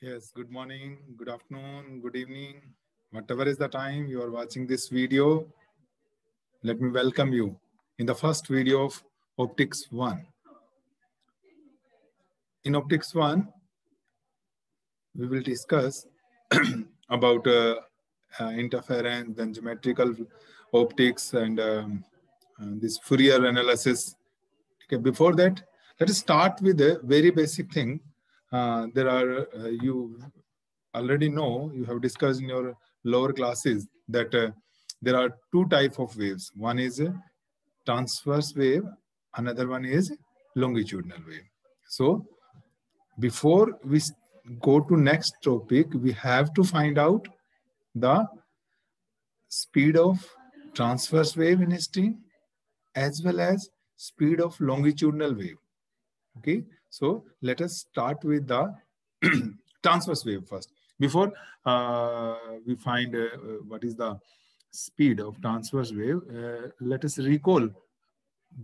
Yes, good morning, good afternoon, good evening. Whatever is the time you are watching this video, let me welcome you in the first video of Optics 1. In Optics 1, we will discuss about interference, then geometrical optics, and this Fourier analysis. Okay, before that, let us start with a very basic thing. You already know, you have discussed in your lower classes that there are two types of waves. One is a transverse wave, another one is longitudinal wave. So before we go to next topic, we have to find out the speed of transverse wave in a string as well as speed of longitudinal wave. Okay, so let us start with the transverse wave first. Before we find what is the speed of transverse wave, let us recall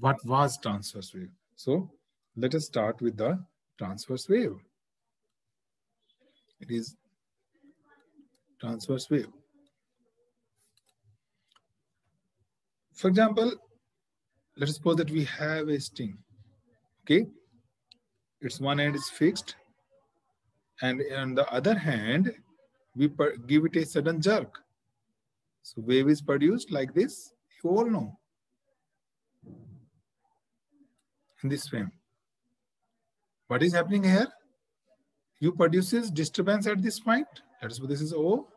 what was transverse wave. So let us start with the transverse wave. It is transverse wave. For example, let us suppose that we have a string. Okay, its one end is fixed, and on the other hand, we give it a sudden jerk. So wave is produced like this. You all know. In this way. What is happening here? You produces disturbance at this point. That is what this is O.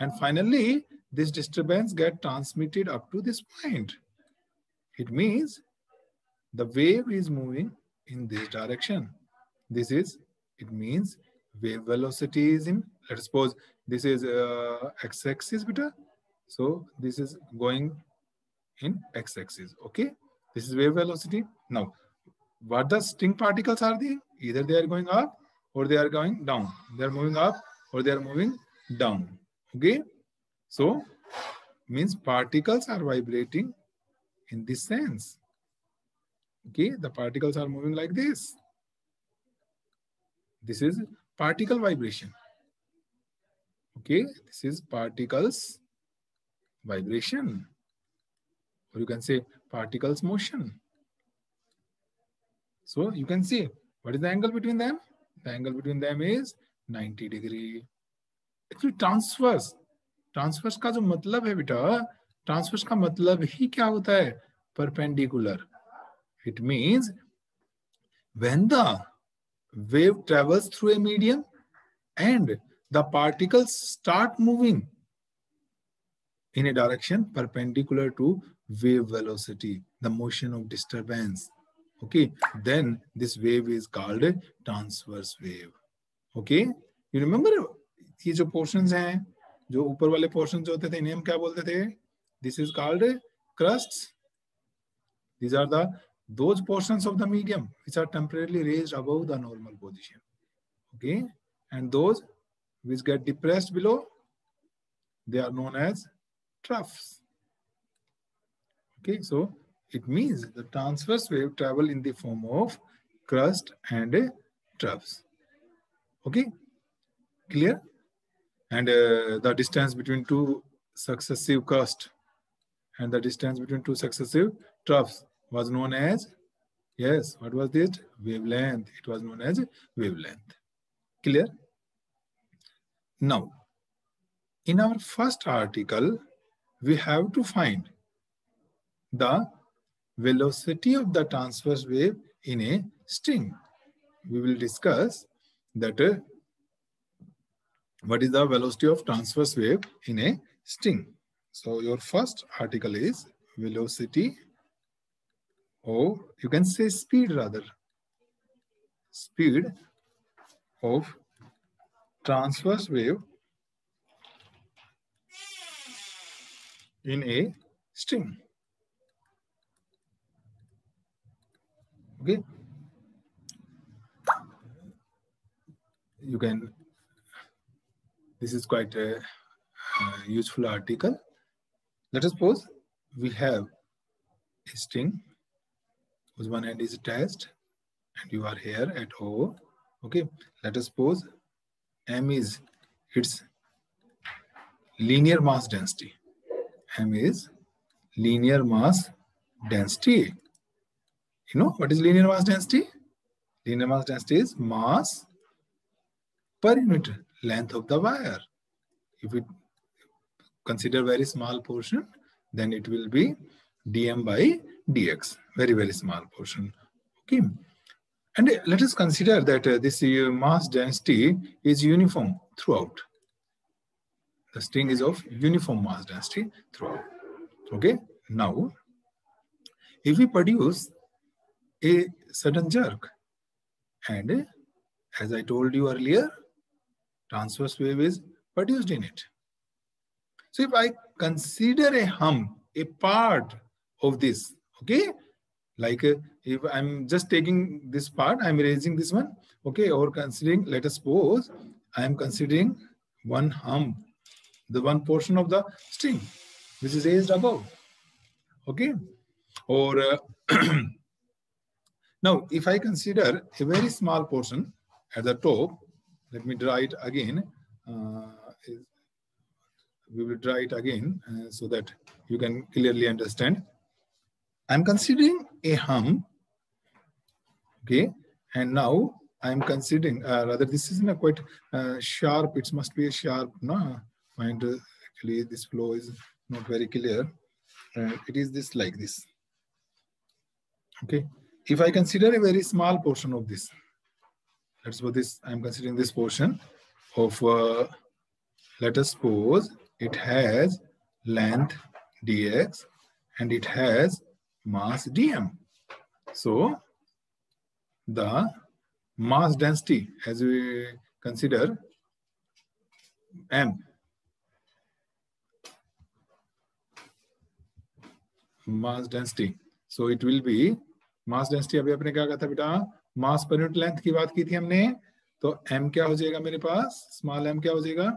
And finally, this disturbance get transmitted up to this point. It means the wave is moving in this direction. It means wave velocity is in, let's suppose this is x-axis beta. So this is going in x-axis, okay? This is wave velocity. Now, what the string particles are they? Either they are going up or they are going down. They are moving up or they are moving down, okay? So, means particles are vibrating in this sense. Okay, the particles are moving like this. This is particle vibration. Okay, this is particles vibration. Or you can say particles motion. So you can see what is the angle between them? The angle between them is 90 degree. Actually transverse. Transverse का जो मतलब है बेटा, transverse का मतलब ही क्या होता है? Perpendicular. It means when the wave travels through a medium and the particles start moving in a direction perpendicular to wave velocity, the motion of disturbance. Okay, then this wave is called a transverse wave. Okay, you remember ये जो portions हैं, जो ऊपर वाले portions जो होते थे, इन्हें हम क्या बोलते थे? This is called crusts. These are those portions of the medium which are temporarily raised above the normal position. Okay, and those which get depressed below, they are known as troughs. Okay, so it means the transverse wave travel in the form of crust and troughs. Okay, clear? And the distance between two successive crusts and the distance between two successive troughs was known as, yes, what was it? Wavelength. It was known as wavelength. Clear? Now, in our first article, we have to find the velocity of the transverse wave in a string. We will discuss that what is the velocity of transverse wave in a string. So your first article is velocity, or you can say speed rather. Speed of transverse wave in a string. Okay. You can, this is quite a useful article. Let us suppose we have a string whose one end is attached and you are here at O. Okay. Let us suppose m is its linear mass density. M is linear mass density. You know what is linear mass density? Linear mass density is mass per unit length of the wire. If we consider very small portion, then it will be dm by dx, very, very small portion. Okay. And let us consider that this mass density is uniform throughout. The string is of uniform mass density throughout. Okay. Now, if we produce a sudden jerk, and as I told you earlier, transverse wave is produced in it. So if I consider a hum, a part of this, okay, like if I'm just taking this part, I'm raising this one, okay, or considering, let us suppose I'm considering one hum, the one portion of the string which is raised above, okay, or now if I consider a very small portion at the top, let me draw it again. We will draw it again so that you can clearly understand. I'm considering a hum, okay, and now I'm considering, rather this is not quite sharp, it must be a sharp point. Actually, this flow is not very clear. It is this like this, okay. If I consider a very small portion of this, let's suppose this, I'm considering this portion of, let us suppose it has length dx and it has mass dm. So the mass density, as we consider m, mass density, so it will be mass density. अभी आपने क्या कहा था बेटा, मास per unit length की बात की थी हमने, तो m क्या हो जाएगा मेरे पास, स्मॉल m क्या हो जाएगा,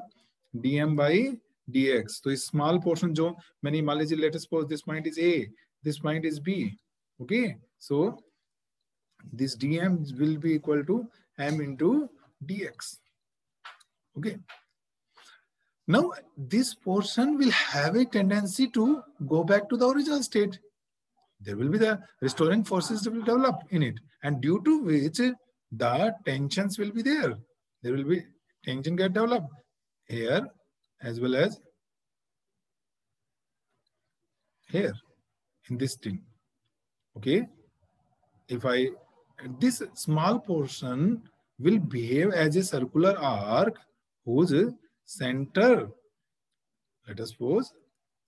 dm by dx. तो इस स्मॉल पोर्शन जो मैंने, मान लीजिए let us suppose this point is a, this point is b, okay, so this dm will be equal to m into dx, okay. Now this portion will have a tendency to go back to the original state. There will be the restoring forces that will develop in it, and due to which the tensions will be there. There will be tension get developed here as well as here in this thing, okay. If this small portion will behave as a circular arc whose center, let us suppose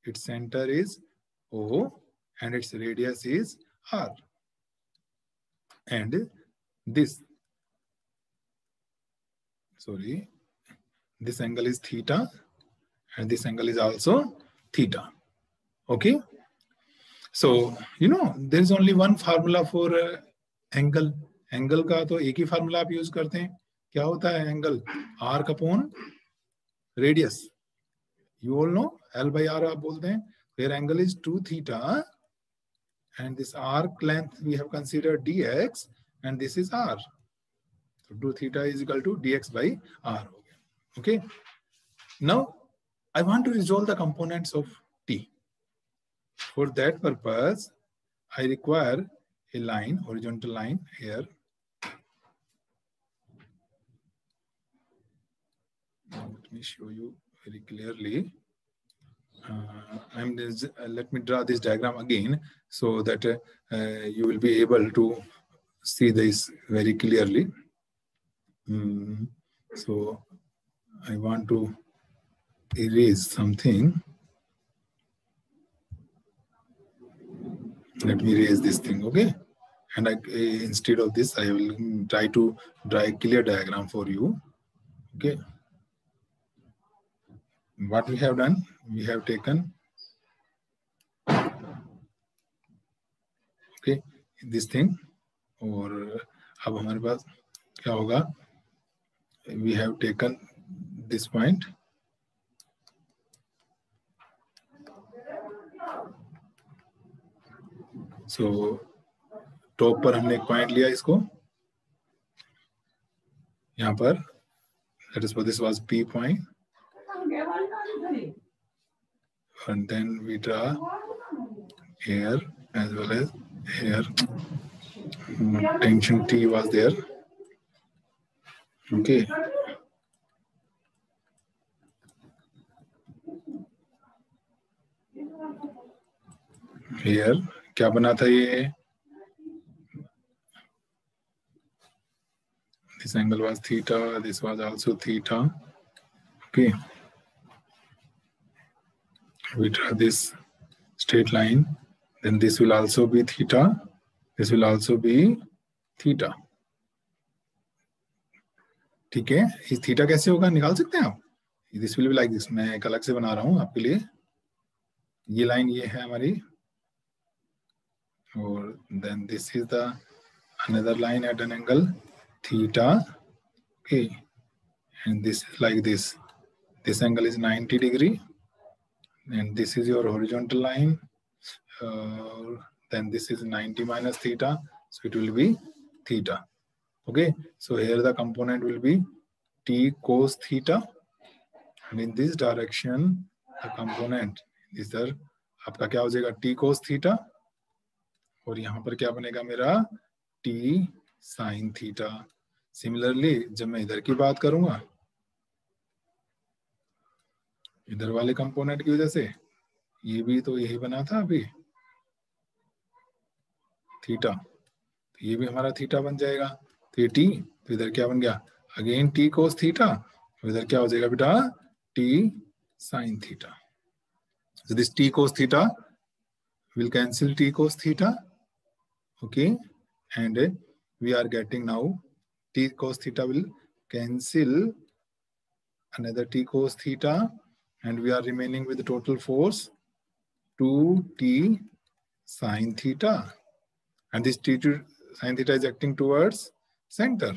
its center is O and its radius is R, and this angle is theta and this angle is also theta, okay. So you know there is only one formula for angle. Angle का तो एक ही formula आप use करते हैं, क्या होता है angle, arc upon radius. You all know L by R आप बोलते हैं. Where angle is 2 theta and this arc length we have considered dx and this is R. So 2 theta is equal to dx by R. Okay. Now I want to resolve the components of T. For that purpose, I require a line, horizontal line here. Let me show you very clearly. Let me draw this diagram again so that you will be able to see this very clearly. So I want to erase something. Let me erase this thing, okay? And instead of this, I will try to draw a clear diagram for you, okay? What we have done, we have taken, okay, this thing, और अब हमारे पास क्या होगा, we have taken this point, so top पर हमने एक point लिया इसको, यहाँ पर Let us suppose this was P point. And then we draw here as well as here. Tension T was there. Okay. Here क्या बना था ये? This angle was theta. This was also theta. Okay. We draw this straight line. Then this will also be theta. This will also be theta. ठीक है? इस theta कैसे होगा निकाल सकते हैं आप? This will be like this. मैं एक अलग से बना रहा हूँ आपके लिए. ये लाइन ये है हमारी. और then this is the another line at an angle theta. Okay. And this is like this. This angle is 90 degree. And this is your horizontal line. Then this is 90 minus theta. So it will be theta. Okay. So here the component will be T cos theta. And in this direction, the component is there. आपका क्या हो जाएगा T cos theta. और यहाँ पर क्या बनेगा मेरा T sin theta. Similarly, जब मैं इधर की बात करूंगा, इधर वाले कंपोनेंट की वजह से ये भी तो यही बना था अभी थीटा, तो ये भी हमारा थीटा बन जाएगा. तो ये टी, तो इधर क्या बन गया अगेन टी कोस थीटा. तो इधर क्या हो जाएगा बेटा T sine theta. So this t cos theta will cancel t cos theta. Okay, and we are getting now t cos theta will cancel another t cos theta, and we are remaining with the total force 2t sin theta. And this t sin theta is acting towards center.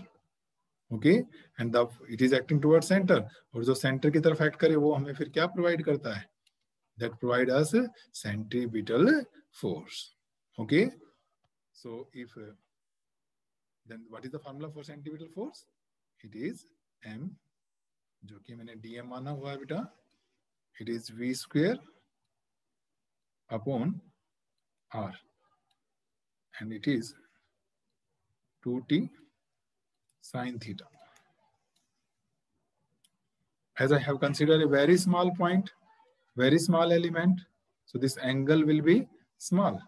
Okay, and it is acting towards center. और जो center की तरफ act करे वो हमें फिर क्या provide करता है? That provide us centripetal force. Okay, so if then what is the formula for centripetal force? It is m, जो कि मैंने dm माना हुआ है बेटा. It is v square upon r, and it is 2t sin theta. As I have considered a very small point, very small element, so this angle will be small.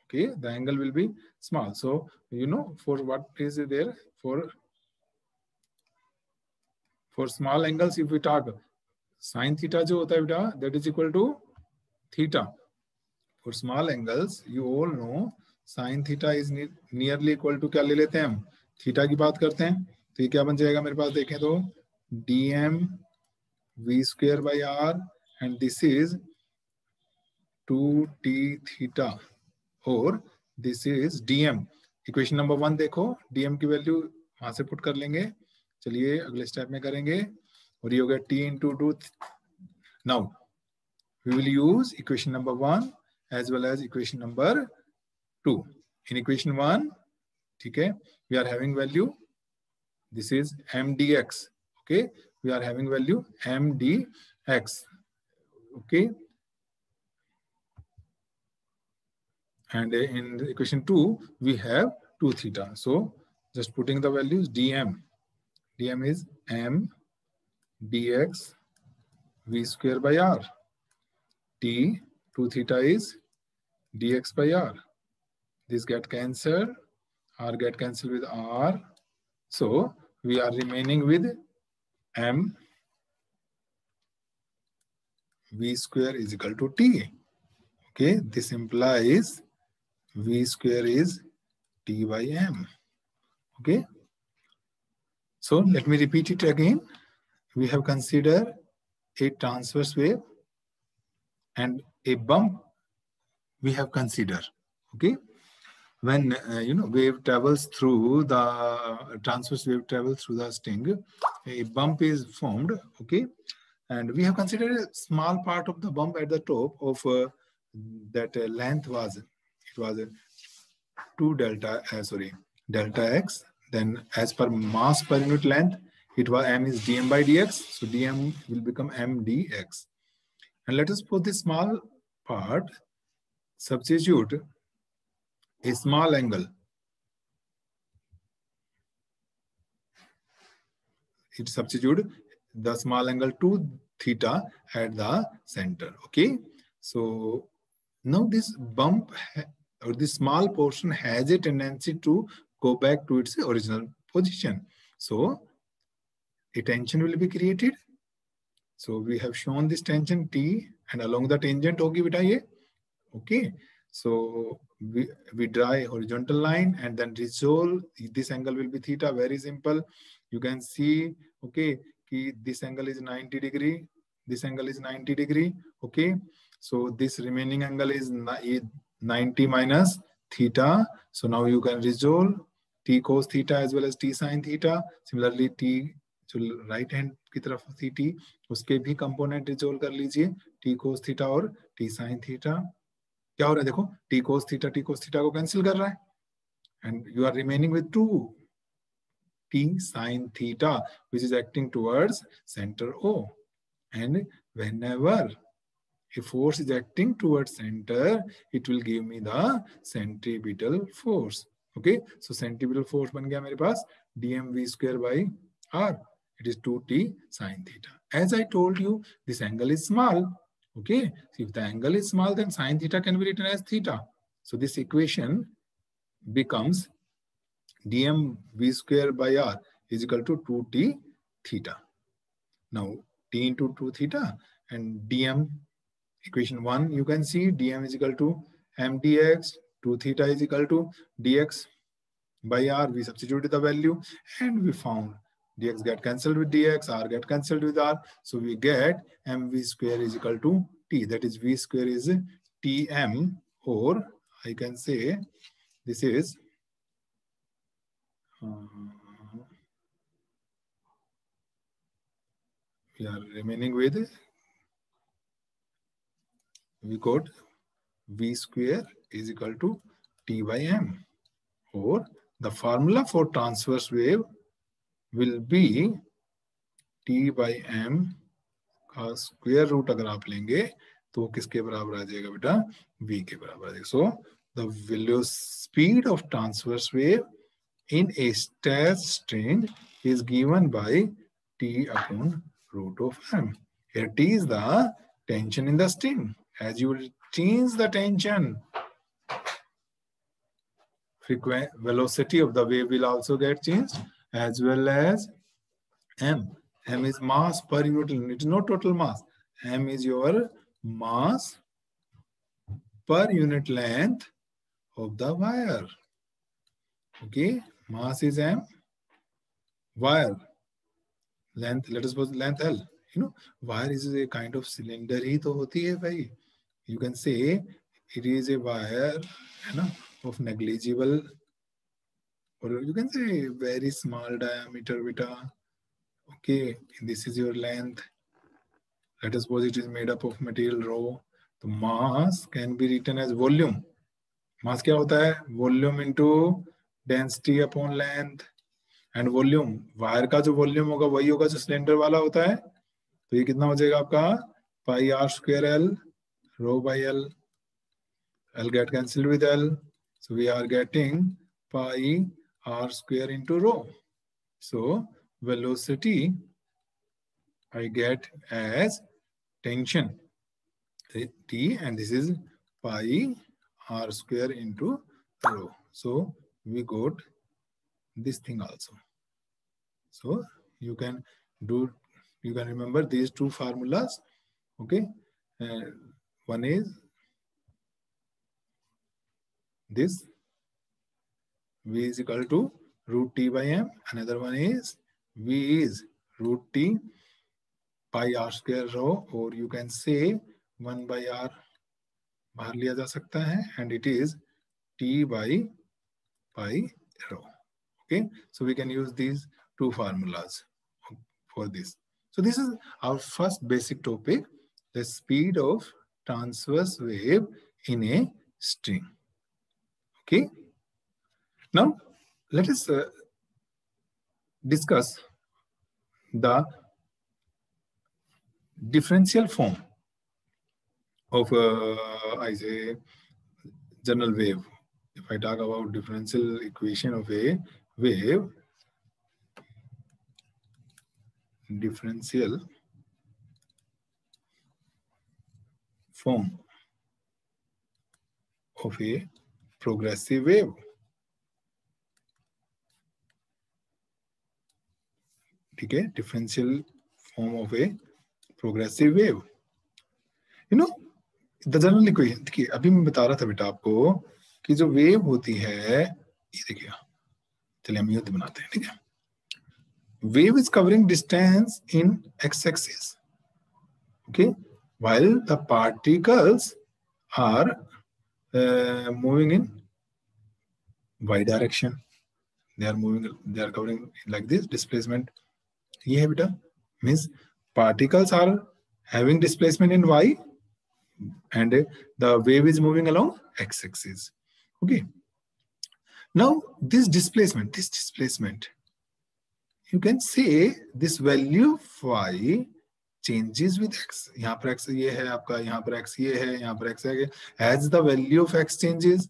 Okay, the angle will be small. So you know for what is there for small angles, if we talk sin theta जो होता है बेटा, that is equal to theta. For small angles, you all know sin theta is nearly equal to क्या ले लेते हैं हम theta की बात करते हैं. तो ये क्या बन जाएगा मेरे पास देखें तो dm v square by r, and this is 2t theta, और this is dm. Equation number 1 देखो, dm की वैल्यू वहां से पुट कर लेंगे. चलिए अगले स्टेप में करेंगे. और ये हो गया t into 2. Now we will use equation number 1 as well as equation number 2. In equation 1, ठीक है, we are having value, this is m dx. Okay, we are having value m dx. Okay, and in equation 2 we have 2 theta. So just putting the values, dm is m dx v square by r. T 2 theta is dx by r. This get cancelled, r get cancelled with r. So we are remaining with m v square is equal to t. Okay, this implies v square is t by m. Okay, so let me repeat it again. We have considered a transverse wave and a bump we have considered. Okay, when wave travels through the transverse wave travels through the sting, a bump is formed. Okay, and we have considered a small part of the bump at the top of that length was, it was 2 delta x. Then as per mass per unit length, It was m is dm by dx, so dm will become m dx. And let us put this small part, substitute a small angle. It substitute the small angle to theta at the center. Okay, so now this bump or this small portion has a tendency to go back to its original position. So a tension will be created. So we have shown this tension T, and along the tangent hogi beta ye. Okay, so we draw a horizontal line and then resolve. This angle will be theta. Very simple. You can see, okay, this angle is 90 degree. This angle is 90 degree. Okay, so this remaining angle is 90 minus theta. So now you can resolve T cos theta as well as T sin theta. Similarly, T जो right hand की तरफ थी T, उसके भी component resolve कर लीजिए, T cos theta और T sine theta. क्या हो रहा है देखो, टी कोस थीटा को कैंसिल कर रहा है, and you are remaining with 2 T sine theta which is acting towards centre O. And whenever a force is acting towards center, it will give me the centripetal force. Okay, so centripetal force बन गया मेरे पास dmv square by r. It is 2t sin theta. As I told you, this angle is small. Okay, so if the angle is small, then sin theta can be written as theta. So this equation becomes dmv square by r is equal to 2t theta. Now t into 2 theta and dm, equation 1 you can see dm is equal to m dx, 2 theta is equal to dx by r. We substituted the value and we found dx get cancelled with dx, r get cancelled with r. So we get mv square is equal to t. That is v square is tm, or I can say this is we are remaining with, we got v square is equal to t by m, or the formula for transverse wave will be t by m का square root अगर आप लेंगे तो वो किसके बराबर आ जाएगा बेटा, v के बराबर आ जाएगा. So the velocity speed of transverse wave in a stress string is given by T upon root of m. Here T is the tension in the string. As you will change the tension, velocity of the wave will also get changed, as well as m. M is mass per unit length. It is not total mass. M is your mass per unit length of the wire. Okay, mass is m, wire length, let us suppose length L. You know, wire is a kind of cylinder ही तो होती है भाई. You can say it is a wire, है ना, of negligible, or you can say very small diameter beta. Okay, this is your length. Let us suppose it is made up of material rho. The mass can be written as volume. Mass क्या होता है? Volume into density upon length. And volume, wire का जो volume होगा वही होगा जो cylinder वाला होता है. तो ये कितना हो जाएगा आपका, pi r square l rho by l. L get cancelled with l, so we are getting pi r square into rho. So velocity I get as tension T, and this is pi r square into rho. So we got this thing also. So you can remember these two formulas. Okay, one is this v is equal to root t by m. Another one is v is root t pi r square rho, or you can say 1 by r बाहर लिया जा सकता है, and it is t by pi rho. Okay, so we can use these two formulas for this. So this is our first basic topic, the speed of transverse wave in a string. Okay, now let us discuss the differential form of I say general wave. If I talk about differential equation of a wave, differential form of a progressive wave. ठीक है, differential form of a progressive wave. You know, the general equation. देखिए अभी मैं बता रहा था बेटा आपको कि जो वेव होती है, ये देखिए, चलिए हम युद्ध बनाते हैं, ठीक है. Wave is covering distance in x-axis, okay, while the particles are moving in y direction. They are covering like this displacement. ये है बेटा, means particles are having displacement in y and the wave is moving along x-axis. Okay. Now this displacement, you can say this value of y changes with x. यहाँ पर x ये है आपका, यहाँ पर x ये है, यहाँ पर x है. As the value of x changes,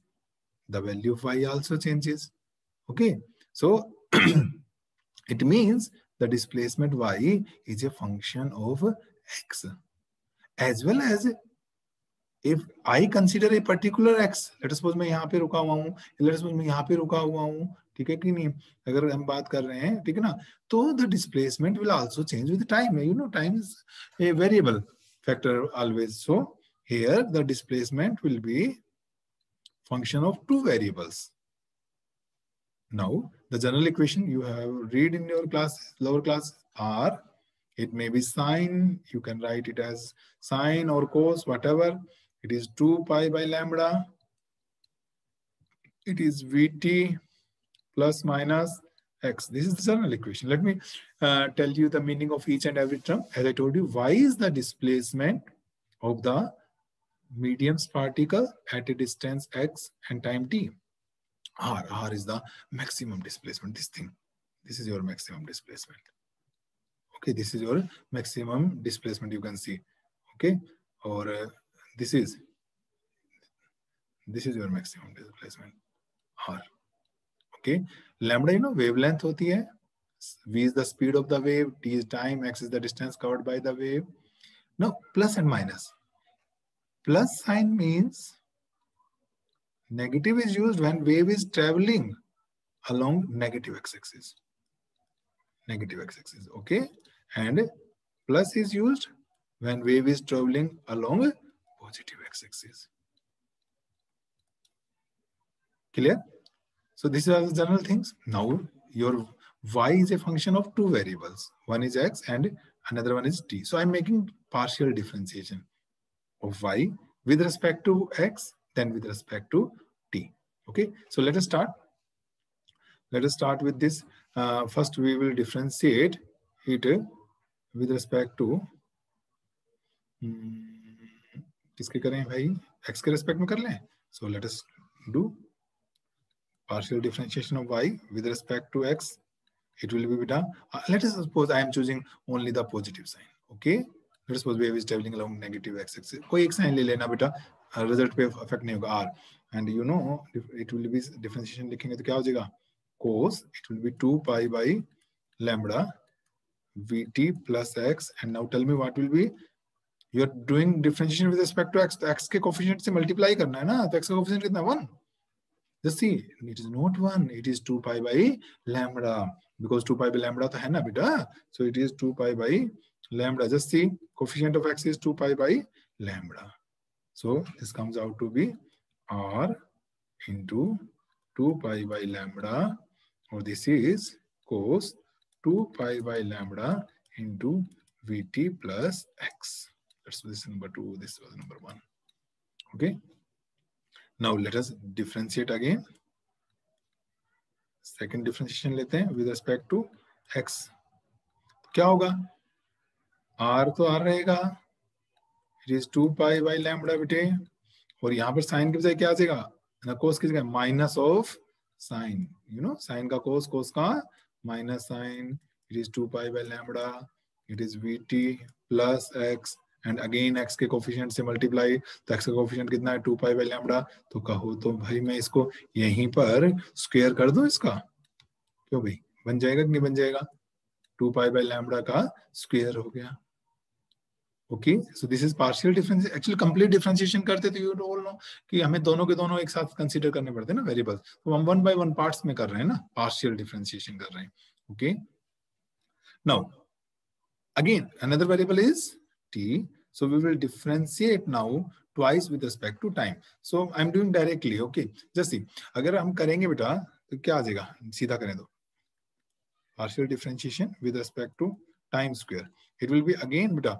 the value of y also changes. Okay, so it means the displacement y is a function of x, as well as if I consider a particular x. Let us suppose मैं यहाँ पे रुका हुआ हूँ, let us suppose मैं यहाँ पे रुका हुआ हूँ, ठीक है कि नहीं, अगर हम बात कर रहे हैं, ठीक है ना, तो the displacement will also change with time. You know, time is a variable factor always. So here the displacement will be function of two variables. Now the general equation you have read in your class, lower class, are, it may be sine, you can write it as sine or cos, whatever. It is 2 pi by lambda. It is Vt plus minus x. This is the general equation. Let me tell you the meaning of each and every term. As I told you, y is the displacement of the medium particle at a distance x and time t. R is the maximum displacement. This thing, this is your maximum displacement. Okay, this is your maximum displacement, you can see. Okay, or this is your maximum displacement, R. Okay, lambda, you know, wavelength hoti hai. V is the speed of the wave, t is time, x is the distance covered by the wave. Now plus and minus. Plus sign means negative is used when wave is traveling along negative x-axis. Negative x-axis, okay, and plus is used when wave is traveling along positive x-axis. Clear? So these are the general things. Now your y is a function of two variables. One is x and another one is t. So I'm making partial differentiation of y with respect to x, then with respect to t. Okay, so let us start. Let us start with this. First we will differentiate it with respect to किसके करें भाई, x के respect में कर लें. So let us do partial differentiation of y with respect to x. It will be beta. Let us suppose I am choosing only the positive sign. Okay, let us suppose wave is traveling along negative x-axis. कोई एक sign ले लेना बेटा, result पे effect नहीं होगा r. And you know it will be differentiation लिखेंगे तो क्या हो जाएगा, cos, it will be 2 pi by lambda Vt plus x. And now tell me what will be, you are doing differentiation with respect to x, तो x के coefficient से multiply करना है ना, तो x का coefficient कितना 1. Just see, it is not 1, it is 2 pi by lambda, because 2 pi by lambda तो है ना बेटा, so it is 2 pi by lambda. Just see, coefficient of x is 2 pi by lambda. So this comes out to be r into 2 pi by lambda, or this is cos 2 pi by lambda into Vt plus x. That's this is number 2, this was number 1. Okay. Now let us differentiate again. Second differentiation लेते हैं with respect to x. क्या होगा, r तो r रहेगा, it is 2 pi by lambda बेटे, और यहाँ पर साइन की बजाय क्या आ जाएगा, कोस की जगह minus of sine. You know sine का कोस, कोस का minus sine, it is 2 pi by lambda, it is Vt plus x, and again x के कोफिशिएंट से मल्टीप्लाई, तो x का कोफिशिएंट कितना है 2 पाई बाई लैम्बडा, तो कहो तो भाई मैं इसको यहीं पर स्क्वायर कर दूं इसका, क्यों भाई, बन जाएगा कि नहीं बन जाएगा, 2 पाई बाई लैम्बडा का स्क्वायर हो गया। Okay, so this is partial difference. Actually complete differentiation करते तो यू ऑल नो कि हमें दोनों के दोनों एक साथ कंसीडर करने पड़ते हैं ना वेरिएबल्स, तो हम 1 बाय 1 पार्ट्स में कर रहे हैं ना, पार्शियल डिफरेंशिएशन कर रहे हैं। Okay, now again another variable is t, so we will differentiate now twice with respect to time, so I'm doing directly. Okay, just see, अगर हम करेंगे बेटा तो क्या आ जाएगा, सीधा करें तो partial differentiation with respect to time square, it will be again बेटा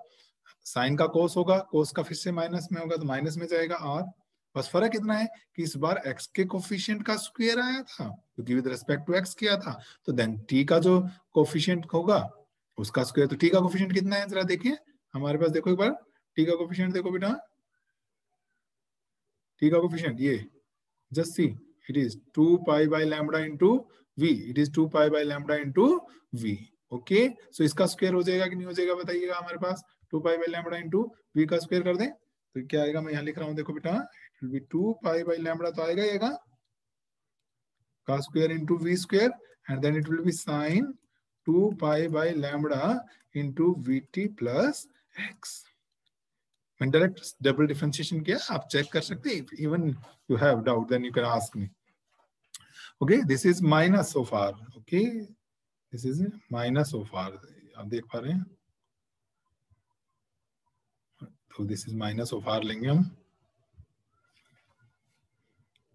साइन का कोस होगा, कोस का फिर से माइनस में होगा तो माइनस में जाएगा r, बस फर्क इतना है कि इस बार x के कोफिशिएंट का स्क्वायर आया था क्योंकि विद रिस्पेक्ट टू x किया था, तो देन t का जो कोफिशिएंट होगा उसका स्क्वायर, तो t का कोफिशिएंट कितना है जरा देखिए हमारे पास, देखो एक बार t का कोफिशिएंट देखो बेटा, t का कोफिशिएंट ये just see, it is 2 pi by lambda into v, it is 2 pi by lambda into v। Okay, so इसका स्क्वायर हो जाएगा कि नहीं हो जाएगा बताइएगा, हमारे पास 2 pi by lambda into v का स्क्वायर कर दें तो क्या आएगा, मैं यहाँ लिख रहा हूँ देखो बेटा, it will be 2 pi by lambda तो आएगा ये का square into v square, and then it will be sine 2 pi by lambda into vt plus x। मैं डायरेक्ट डबल डिफरेंशिएशन किया, आप चेक कर सकते हैं, even you have doubt then you can ask me. Okay, this is minus of r, okay this is minus of r, आप देख पा रहे हैं, तो this is minus of r लेंगे हम,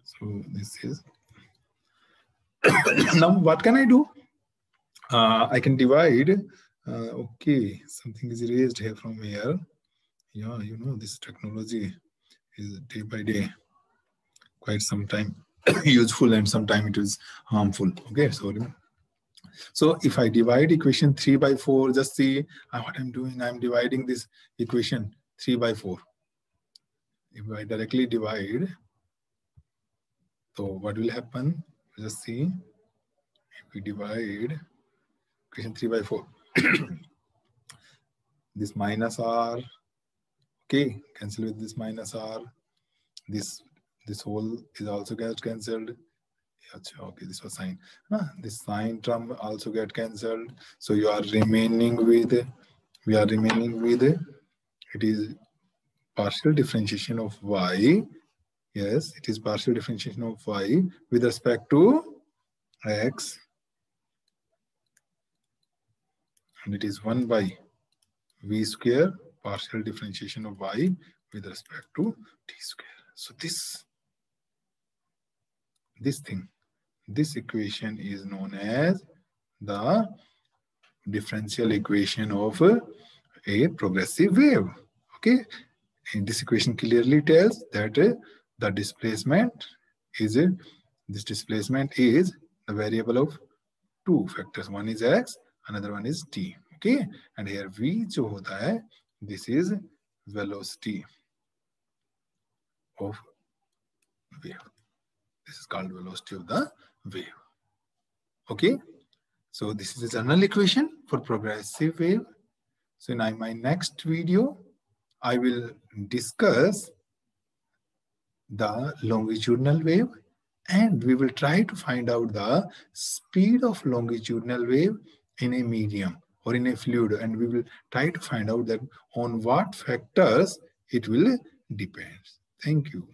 so this is now what can I do, I can divide, okay something is erased here from here, yeah you know this technology is day by day quite some time useful and sometime it is harmful. Okay, so if I divide equation 3 by 4, just see what I'm doing, I'm dividing this equation 3 by 4. If I directly divide, so what will happen, just see, if we divide equation 3 by 4 this minus r, okay, cancel with this minus r, this whole is also get cancelled, okay this was sign, this sign term also get cancelled, so you are remaining with, we are remaining with, it is partial differentiation of y, yes it is partial differentiation of y with respect to x, and it is 1 by v square partial differentiation of y with respect to t square. So this thing, this equation is known as the differential equation of a progressive wave. Okay, and this equation clearly tells that the displacement is this displacement is the variable of two factors, one is x, another one is t. Okay, and here v जो होता है, this is velocity of wave. This is called velocity of the wave. Okay, so this is a general equation for progressive wave. So in my next video, I will discuss the longitudinal wave, and we will try to find out the speed of longitudinal wave in a medium or in a fluid, and we will try to find out that on what factors it will depend. Thank you.